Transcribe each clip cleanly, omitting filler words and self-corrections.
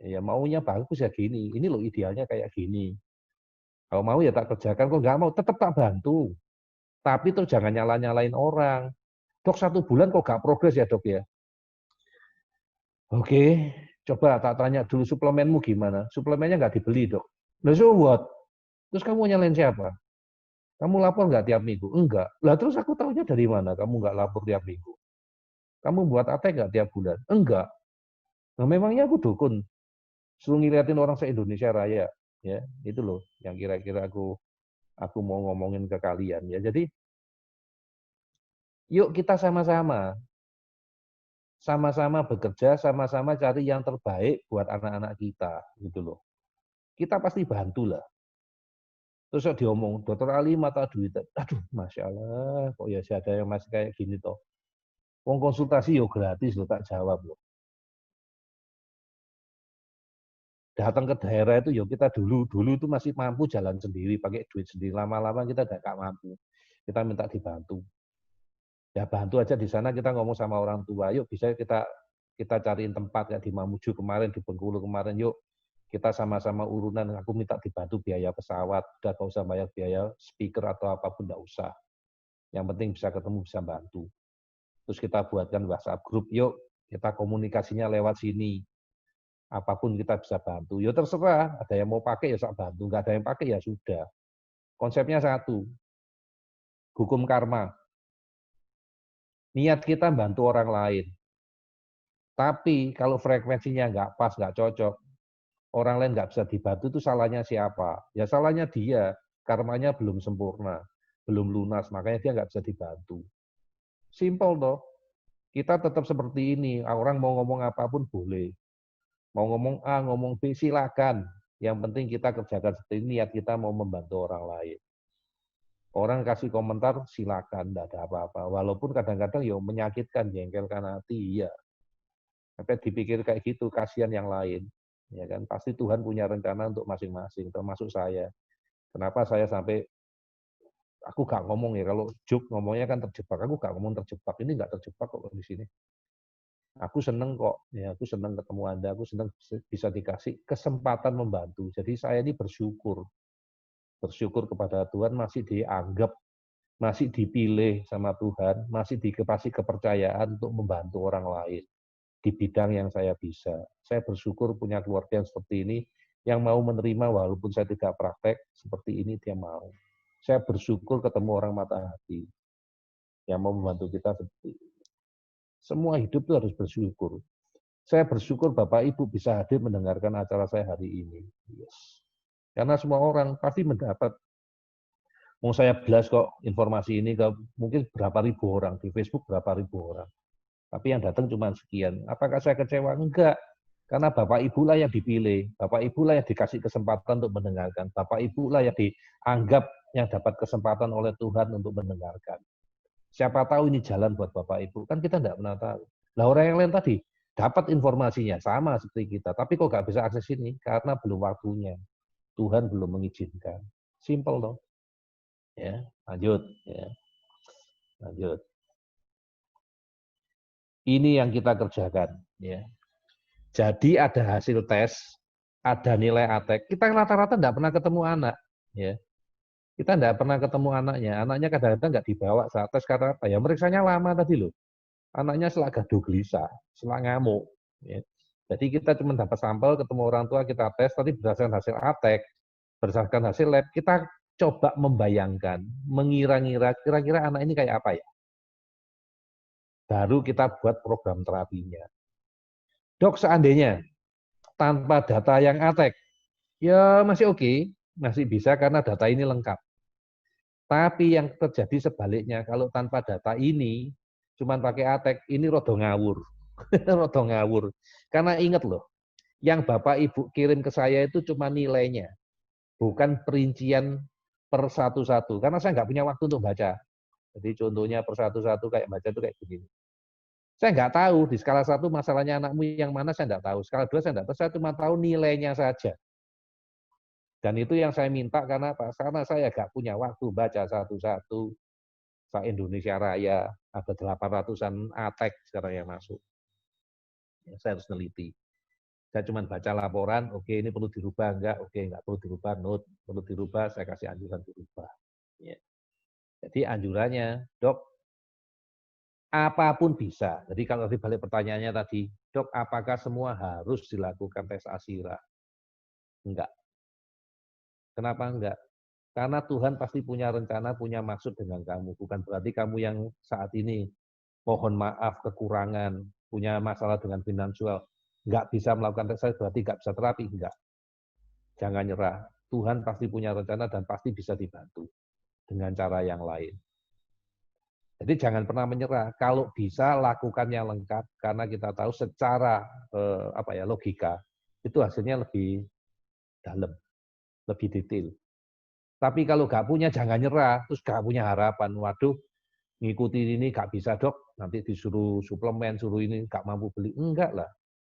Ya maunya bagus ya gini, ini loh idealnya kayak gini. Kalau mau ya tak kerjakan, kalau nggak mau tetap tak bantu. Tapi terus jangan nyala-nyalain orang. Dok 1 bulan kok nggak progres ya dok ya? Oke, coba tak tanya dulu suplemenmu gimana? Suplemennya nggak dibeli dok. Lah so what? Terus kamu nyalain siapa? Kamu lapor nggak tiap minggu? Enggak. Lah terus aku tahunya dari mana kamu nggak lapor tiap minggu? Kamu buat AT nggak tiap bulan? Enggak. Nah memangnya aku dukun? Suruh ngeliatin orang se-Indonesia Raya. Ya, itu loh yang kira-kira aku mau ngomongin ke kalian ya. Jadi yuk kita sama-sama bekerja, sama-sama cari yang terbaik buat anak-anak kita gitu loh. Kita pasti bantu lah. Terus kok diomong, Dokter Ali mata duit. Aduh, Masya Allah, kok ya sih ada yang masih kayak gini toh. Wong konsultasi yo gratis loh, tak jawab loh. Datang ke daerah itu yo kita dulu itu masih mampu jalan sendiri, pakai duit sendiri. Lama-lama kita gak mampu. Kita minta dibantu. Ya bantu aja di sana kita ngomong sama orang tua, yuk bisa kita cariin tempat kayak di Mamuju kemarin, di Bengkulu kemarin, yuk kita sama-sama urunan, aku minta dibantu biaya pesawat, udah gak usah bayar biaya speaker atau apapun, enggak usah. Yang penting bisa ketemu, bisa bantu. Terus kita buatkan WhatsApp grup, yuk kita komunikasinya lewat sini. Apapun kita bisa bantu. Ya terserah, ada yang mau pakai ya sak bantu, nggak ada yang pakai ya sudah. Konsepnya satu, hukum karma. Niat kita bantu orang lain. Tapi kalau frekuensinya nggak pas, nggak cocok, orang lain nggak bisa dibantu, itu salahnya siapa? Ya salahnya dia, karmanya belum sempurna, belum lunas, makanya dia nggak bisa dibantu. Simple toh. Kita tetap seperti ini, orang mau ngomong apapun boleh. Mau ngomong A, ngomong B, silakan. Yang penting kita kerjakan seperti ini, niat kita mau membantu orang lain. Orang kasih komentar, silakan, tidak ada apa-apa. Walaupun kadang-kadang ya menyakitkan, jengkelkan hati, iya. Sampai dipikir kayak gitu, kasihan yang lain. Ya kan, pasti Tuhan punya rencana untuk masing-masing, termasuk saya. Kenapa saya sampai aku gak ngomong ya, kalau Juk ngomongnya kan terjebak, aku gak ngomong terjebak, ini gak terjebak kok di sini. Aku seneng kok, ya aku seneng ketemu Anda, aku seneng bisa dikasih kesempatan membantu. Jadi saya ini bersyukur kepada Tuhan masih dianggap, masih dipilih sama Tuhan, masih dikasih kepercayaan untuk membantu orang lain di bidang yang saya bisa. Saya bersyukur punya keluarga yang seperti ini, yang mau menerima walaupun saya tidak praktek, seperti ini dia mau. Saya bersyukur ketemu orang mata hati, yang mau membantu kita seperti ini. Semua hidup itu harus bersyukur. Saya bersyukur Bapak Ibu bisa hadir mendengarkan acara saya hari ini. Yes. Karena semua orang pasti mendapat. Mau saya belas kok informasi ini ke mungkin berapa ribu orang, di Facebook berapa ribu orang. Tapi yang datang cuma sekian. Apakah saya kecewa? Enggak. Karena Bapak Ibu lah yang dipilih, Bapak Ibu lah yang dikasih kesempatan untuk mendengarkan, Bapak Ibu lah yang dianggap yang dapat kesempatan oleh Tuhan untuk mendengarkan. Siapa tahu ini jalan buat Bapak Ibu, kan kita tidak pernah tahu. Nah orang yang lain tadi dapat informasinya sama seperti kita, tapi kok nggak bisa akses ini karena belum waktunya, Tuhan belum mengizinkan. Simple dong. Ya, lanjut. Ya, lanjut. Ini yang kita kerjakan. Ya. Jadi ada hasil tes, ada nilai ATEK. Kita rata-rata tidak pernah ketemu anak. Ya. Kita tidak pernah ketemu anaknya. Anaknya kadang-kadang nggak dibawa saat tes karena apa? Ya meriksanya lama tadi loh. Anaknya selak gaduh gelisah, selak ngamuk. Ya. Jadi kita cuma dapat sampel, ketemu orang tua, kita tes, tadi berdasarkan hasil ATEK, berdasarkan hasil lab, kita coba membayangkan, mengira-ngira, kira-kira anak ini kayak apa ya. Baru kita buat program terapinya. Dok, seandainya tanpa data yang ATEK, ya masih oke, masih bisa karena data ini lengkap. Tapi yang terjadi sebaliknya, kalau tanpa data ini, cuma pakai ATEK, ini rodo ngawur. Rodo ngawur. Karena ingat loh, yang Bapak Ibu kirim ke saya itu cuma nilainya, bukan perincian per satu-satu. Karena saya nggak punya waktu untuk baca. Jadi contohnya per satu-satu kayak baca itu kayak gini. Saya nggak tahu di skala 1 masalahnya anakmu yang mana saya nggak tahu. Skala 2 saya nggak tahu, saya cuma tahu nilainya saja. Dan itu yang saya minta karena saya nggak punya waktu baca satu-satu. Indonesia Raya ada 800-an ATEK sekarang yang masuk. Ya, saya harus neliti. Saya cuma baca laporan, oke ini perlu dirubah, enggak, oke enggak perlu dirubah, note, perlu dirubah, saya kasih anjuran dirubah. Ya. Jadi anjurannya, dok, apapun bisa. Jadi kalau dibalik pertanyaannya tadi, dok, apakah semua harus dilakukan tes ASIRA? Enggak. Kenapa enggak? Karena Tuhan pasti punya rencana, punya maksud dengan kamu. Bukan berarti kamu yang saat ini mohon maaf kekurangan, punya masalah dengan finansial, nggak bisa melakukan tes berarti nggak bisa terapi, enggak. Jangan nyerah. Tuhan pasti punya rencana dan pasti bisa dibantu dengan cara yang lain. Jadi jangan pernah menyerah. Kalau bisa lakukannya lengkap karena kita tahu secara logika itu hasilnya lebih dalam, lebih detail. Tapi kalau nggak punya jangan nyerah, terus nggak punya harapan. Waduh, ngikuti ini nggak bisa dok, nanti disuruh suplemen, suruh ini nggak mampu beli. Enggak lah,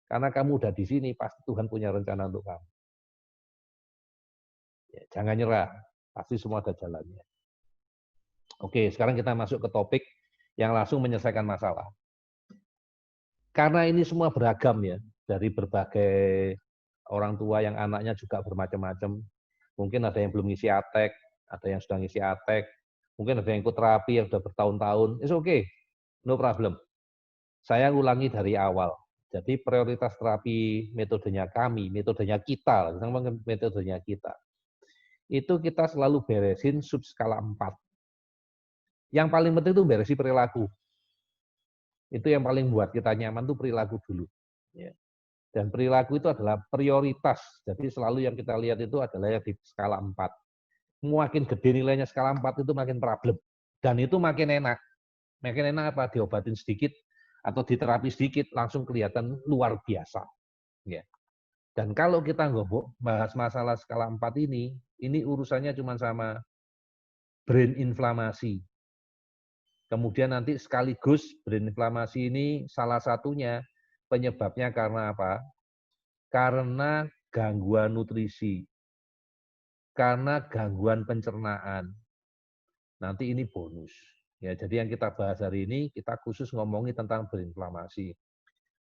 karena kamu udah di sini, pasti Tuhan punya rencana untuk kamu. Ya, jangan nyerah, pasti semua ada jalannya. Oke, sekarang kita masuk ke topik yang langsung menyelesaikan masalah. Karena ini semua beragam ya, dari berbagai orang tua yang anaknya juga bermacam-macam. Mungkin ada yang belum ngisi ATEK, ada yang sudah ngisi ATEK, mungkin ada yang ikut terapi yang sudah bertahun-tahun. It's okay, no problem. Saya ulangi dari awal. Jadi prioritas terapi metodenya kami, metodenya kita, metodenya kita. Itu kita selalu beresin subskala 4. Yang paling penting itu beresi perilaku. Itu yang paling buat kita nyaman tuh perilaku dulu. Ya. Dan perilaku itu adalah prioritas. Jadi selalu yang kita lihat itu adalah yang di skala 4. Makin gede nilainya skala 4 itu makin problem. Dan itu makin enak. Makin enak apa? Diobatin sedikit atau diterapi sedikit langsung kelihatan luar biasa. Ya. Dan kalau kita nggak bahas masalah skala 4 ini urusannya cuma sama brain inflamasi. Kemudian nanti sekaligus brain inflamasi ini salah satunya penyebabnya karena apa? Karena gangguan nutrisi, karena gangguan pencernaan. Nanti ini bonus. Ya, jadi yang kita bahas hari ini kita khusus ngomongin tentang berinflamasi.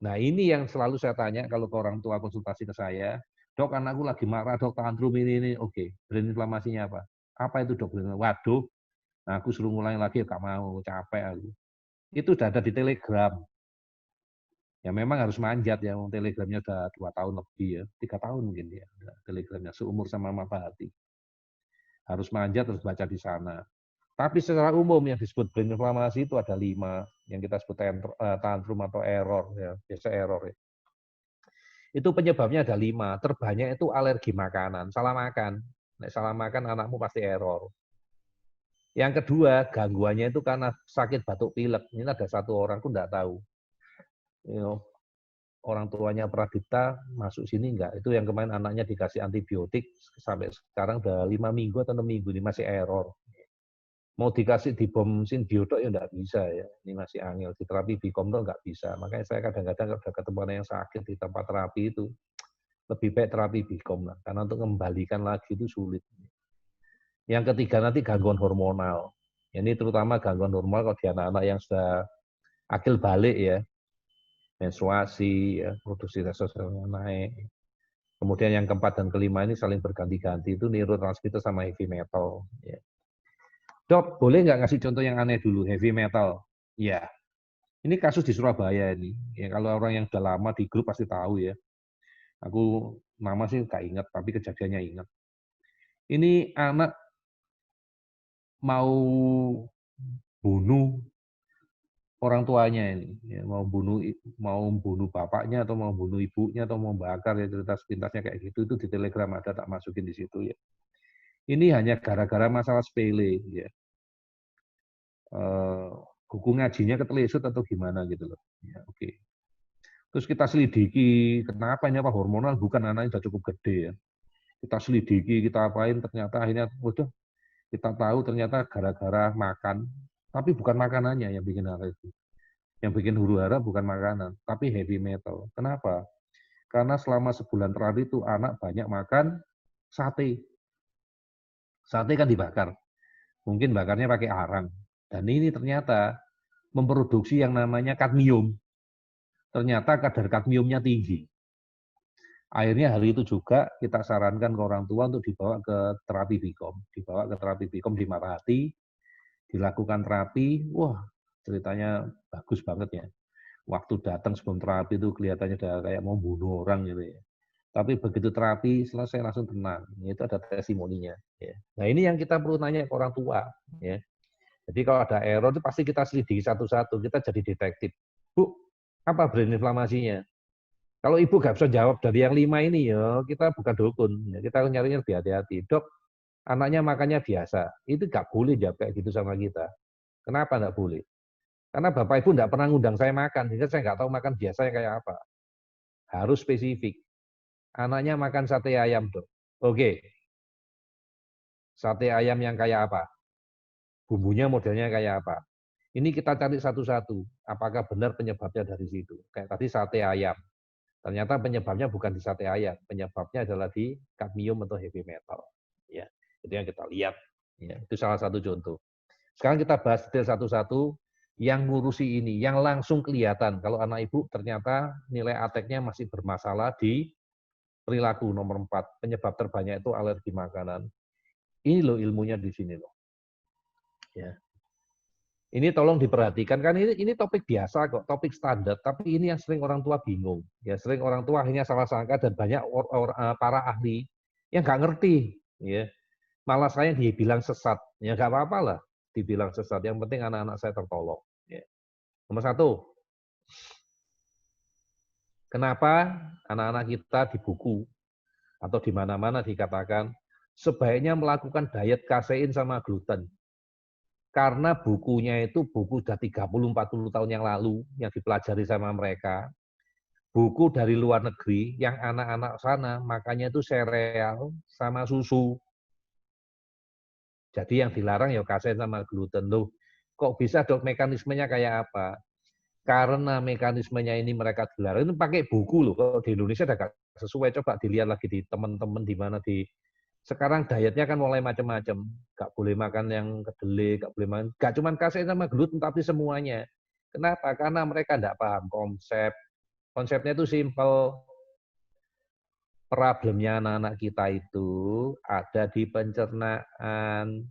Nah, ini yang selalu saya tanya kalau ke orang tua konsultasi ke saya, dok anakku lagi marah, dok tantrum ini. Oke, berinflamasinya apa? Apa itu dok? Waduh, nah aku suruh ngulangi lagi, gak mau, capek aku. Itu sudah ada di Telegram. Ya memang harus manjat ya, Telegramnya udah 2 tahun lebih ya, 3 tahun mungkin ya, Telegramnya seumur sama Mama Hati. Harus manjat, terus baca di sana. Tapi secara umum yang disebut brain inflamasi itu ada 5, yang kita sebut tantrum atau error ya, biasa error ya. Itu penyebabnya ada 5, terbanyak itu alergi makanan, salah makan. Nek salah makan anakmu pasti error. Yang kedua, gangguannya itu karena sakit batuk pilek. Ini ada satu orang, aku enggak tahu. Orang tuanya Pradipta masuk sini enggak. Itu yang kemarin anaknya dikasih antibiotik sampai sekarang udah 5 minggu atau 6 minggu ini masih error. Mau dikasih dibom sinbiotik ya enggak bisa ya. Ini masih angel. Di terapi bikom tuh enggak bisa. Makanya saya kadang-kadang kalau ketemu orang yang sakit di tempat terapi itu lebih baik terapi bikom lah. Karena untuk mengembalikan lagi itu sulit. Yang ketiga nanti gangguan hormonal. Ini terutama gangguan hormonal kalau di anak-anak yang sudah akil balik ya. Menstruasi, ya, produksi testosteron naik. Kemudian yang keempat dan kelima ini saling berganti-ganti, itu neurotransmitter sama heavy metal. Ya. Dok, boleh nggak ngasih contoh yang aneh dulu, heavy metal? Ya, ini kasus di Surabaya ini. Ya, kalau orang yang sudah lama di grup pasti tahu ya. Aku nama sih nggak ingat, tapi kejadiannya ingat. Ini anak mau bunuh orang tuanya ini, ya, mau bunuh bapaknya atau mau bunuh ibunya atau mau bakar ya cerita sepintasnya kayak gitu itu di Telegram ada tak masukin di situ ya. Ini hanya gara-gara masalah sepele ya. Buku ngajinya ketelesut atau gimana gitu loh. Ya, oke. Terus kita selidiki kenapa ini apa hormonal bukan anaknya sudah cukup gede ya. Kita selidiki, kita apain ternyata akhirnya udah kita tahu ternyata gara-gara makan, tapi bukan makanannya yang bikin hal itu. Yang bikin huru-hara bukan makanan, tapi heavy metal. Kenapa? Karena selama sebulan terakhir itu anak banyak makan sate. Sate kan dibakar. Mungkin bakarnya pakai arang. Dan ini ternyata memproduksi yang namanya kadmium. Ternyata kadar kadmiumnya tinggi. Akhirnya hari itu juga kita sarankan ke orang tua untuk dibawa ke terapi Bikom. Dibawa ke terapi Bikom di Marahati, dilakukan terapi, wah ceritanya bagus banget ya. Waktu datang sebelum terapi itu kelihatannya udah kayak mau bunuh orang gitu ya. Tapi begitu terapi selesai langsung tenang. Itu ada testimoninya. Ya. Nah ini yang kita perlu nanya ke orang tua. Ya. Jadi kalau ada error itu pasti kita selidiki satu-satu. Kita jadi detektif. Bu, apa brain inflamasinya? Kalau ibu nggak bisa jawab dari yang 5 ini ya kita bukan dukun. Ya, kita nyarinya lebih hati-hati. Dok, anaknya makannya biasa. Itu nggak boleh jawab kayak gitu sama kita. Kenapa nggak boleh? Karena bapak ibu nggak pernah ngundang saya makan, sehingga saya nggak tahu makan biasanya kayak apa. Harus spesifik. Anaknya makan sate ayam, dok. Oke, sate ayam yang kayak apa? Bumbunya modelnya kayak apa? Ini kita cari satu-satu. Apakah benar penyebabnya dari situ? Kayak tadi sate ayam. Ternyata penyebabnya bukan di sate ayam, penyebabnya adalah di kadmium atau heavy metal. Ya, itu yang kita lihat. Ya, itu salah satu contoh. Sekarang kita bahas detail satu-satu yang ngurusi ini, yang langsung kelihatan kalau anak ibu ternyata nilai ATEK-nya masih bermasalah di perilaku nomor 4. Penyebab terbanyak itu alergi makanan. Ini loh ilmunya di sini loh. Ya. Ini tolong diperhatikan kan ini topik biasa kok, topik standar, tapi ini yang sering orang tua bingung. Ya sering orang tua akhirnya salah sangka dan banyak para ahli yang nggak ngerti, ya. Malah saya dibilang sesat. Ya nggak apa-apa lah dibilang sesat, yang penting anak-anak saya tertolong, ya. Nomor 1, kenapa anak-anak kita di buku atau di mana-mana dikatakan sebaiknya melakukan diet kasein sama gluten. Karena bukunya itu buku sudah 30-40 tahun yang lalu yang dipelajari sama mereka. Buku dari luar negeri yang anak-anak sana makanya itu sereal sama susu. Jadi yang dilarang ya kasein sama gluten. Loh, kok bisa dok mekanismenya kayak apa? Karena mekanismenya ini mereka dilarang, ini pakai buku loh. Kalau di Indonesia udah gak sesuai, coba dilihat lagi di teman-teman di mana di sekarang dietnya kan mulai macam-macam. Gak boleh makan yang kedelai, gak boleh makan, gak cuma kasein sama gluten, tapi semuanya. Kenapa? Karena mereka tidak paham konsep. Konsepnya itu simpel. Problemnya anak-anak kita itu ada di pencernaan.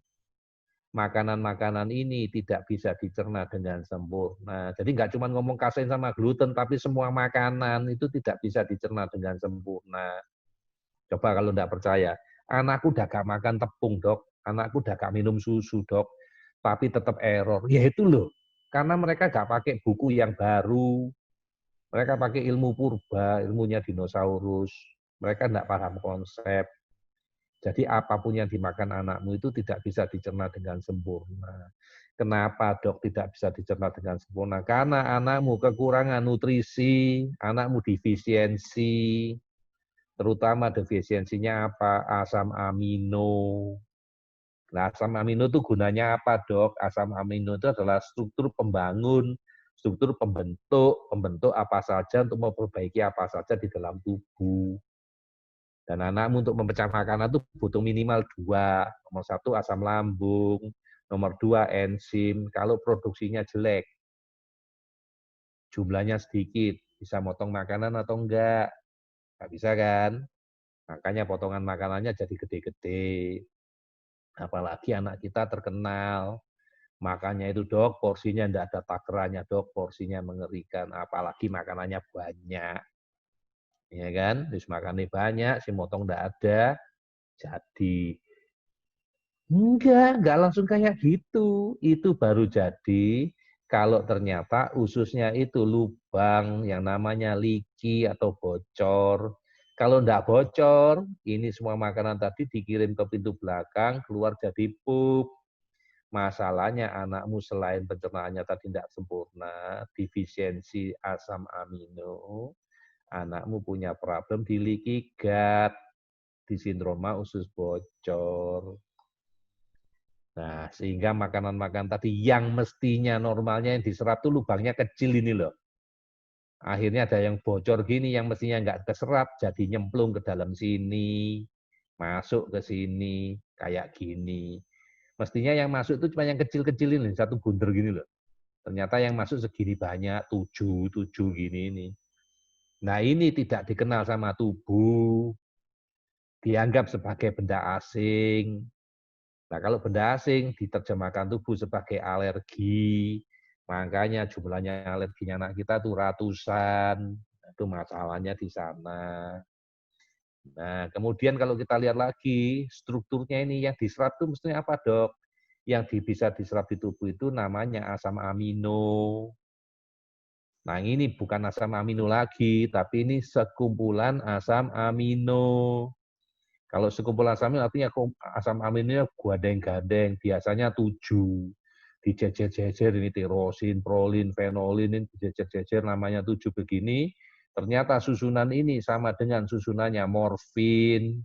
Makanan-makanan ini tidak bisa dicerna dengan sempurna. Jadi nggak cuma ngomong kasein sama gluten, tapi semua makanan itu tidak bisa dicerna dengan sempurna. Coba kalau nggak percaya, anakku udah gak makan tepung dok, anakku udah gak minum susu dok, tapi tetap error. Ya itu loh, karena mereka nggak pakai buku yang baru, mereka pakai ilmu purba, ilmunya dinosaurus, mereka nggak paham konsep. Jadi apapun yang dimakan anakmu itu tidak bisa dicerna dengan sempurna. Kenapa dok tidak bisa dicerna dengan sempurna? Karena anakmu kekurangan nutrisi, anakmu defisiensi, terutama defisiensinya apa? Asam amino. Nah, asam amino itu gunanya apa dok? Asam amino itu adalah struktur pembangun, struktur pembentuk apa saja untuk memperbaiki apa saja di dalam tubuh. Dan anakmu untuk memecah makanan itu butuh minimal 2. Nomor 1 asam lambung, nomor 2 enzim. Kalau produksinya jelek, jumlahnya sedikit, bisa motong makanan atau enggak? Nggak bisa kan? Makanya potongan makanannya jadi gede-gede. Apalagi anak kita terkenal. Makanya itu dok, porsinya enggak ada takerannya dok, porsinya mengerikan. Apalagi makanannya banyak. Ya kan? Terus makannya banyak, si motong enggak ada. Jadi enggak langsung kayak gitu. Itu baru jadi kalau ternyata ususnya itu lubang yang namanya liki atau bocor. Kalau enggak bocor, ini semua makanan tadi dikirim ke pintu belakang, keluar jadi pup. Masalahnya anakmu selain pencernaannya tadi tidak sempurna, defisiensi asam amino, anakmu punya problem di leaky gut, di sindroma usus bocor. Nah, sehingga makanan-makanan tadi yang mestinya normalnya yang diserap tuh lubangnya kecil ini loh. Akhirnya ada yang bocor gini, yang mestinya nggak keserap, jadi nyemplung ke dalam sini, masuk ke sini, kayak gini. Mestinya yang masuk itu cuma yang kecil-kecil ini, satu bunder gini loh. Ternyata yang masuk segini banyak, 7 gini ini. Nah, ini tidak dikenal sama tubuh, dianggap sebagai benda asing. Nah, kalau benda asing diterjemahkan tubuh sebagai alergi, makanya jumlahnya alerginya anak kita tuh ratusan. Itu masalahnya di sana. Nah, kemudian kalau kita lihat lagi, strukturnya ini yang diserap itu mestinya apa, Dok? Yang bisa diserap di tubuh itu namanya asam amino. Nah, ini bukan asam amino lagi, tapi ini sekumpulan asam amino. Kalau sekumpulan asam amino artinya asam aminonya gading-gading, biasanya 7. Dijejer-jejer ini tirosin, prolin, fenolin, ini dijejer-jejer namanya 7 begini. Ternyata susunan ini sama dengan susunannya morfin,